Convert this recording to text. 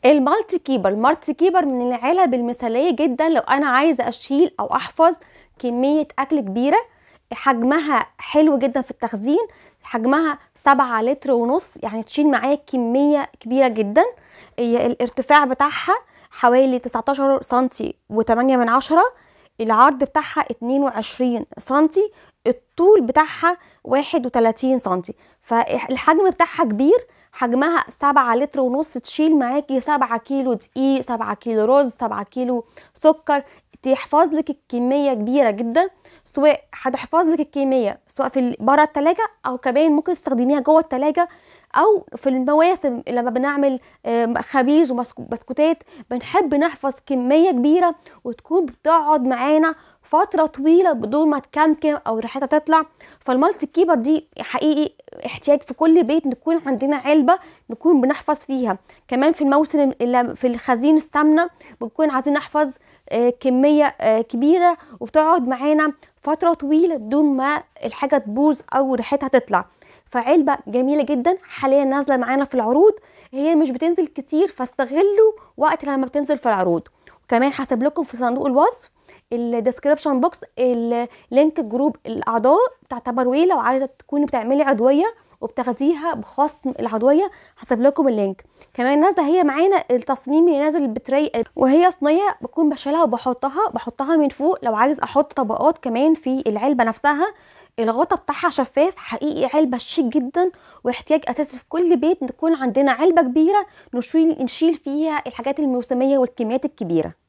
المالتي كيبر من العلب المثالية جدا لو انا عايزة اشيل او احفظ كمية اكل كبيرة. حجمها حلو جدا في التخزين، حجمها 7 لتر ونص، يعني تشيل معايا كمية كبيرة جدا. الارتفاع بتاعها حوالي 19 سنتي و8 من 10، العرض بتاعها 22 سنتي، الطول بتاعها 31 سنتي، فالحجم بتاعها كبير. حجمها 7 لتر ونص، تشيل معاكي 7 كيلو دقيق، 7 كيلو رز، 7 كيلو سكر، تحفظ لك الكمية كبيرة جدا. سواء هتحفظ لك الكمية سواء في بره التلاجة، او كمان ممكن تستخدميها جوه التلاجة، او في المواسم لما بنعمل خبيز وبسكوتات بنحب نحفظ كمية كبيرة وتكون بتقعد معانا فترة طويلة بدون ما تكمكم او ريحتها تطلع. فالمالتي كيبر دي حقيقي احتياج في كل بيت، نكون عندنا علبة نكون بنحفظ فيها. كمان في الموسم اللي في الخزين السمنة بنكون عايزين نحفظ كمية كبيرة وبتقعد معانا فترة طويلة بدون ما الحاجة تبوظ او ريحتها تطلع. فعلبة جميلة جدا حاليا نازلة معانا في العروض، هي مش بتنزل كتير فاستغلوا وقت لما بتنزل في العروض. وكمان هسيب لكم في صندوق الوصف الديسكريبشن بوكس لينك جروب الاعضاء بتاع تبروي، لو عايزه تكوني بتعملي عضويه وبتاخديها بخصم العضويه هسيب لكم اللينك. كمان نازله هي معانا التصميم اللي نازل بتري، وهي صينيه بكون بشيلها وبحطها من فوق لو عايز احط طبقات كمان في العلبه نفسها. الغطا بتاعها شفاف، حقيقي علبه شيك جدا، واحتياج اساسي في كل بيت تكون عندنا علبه كبيره نشيل فيها الحاجات الموسميه والكميات الكبيره.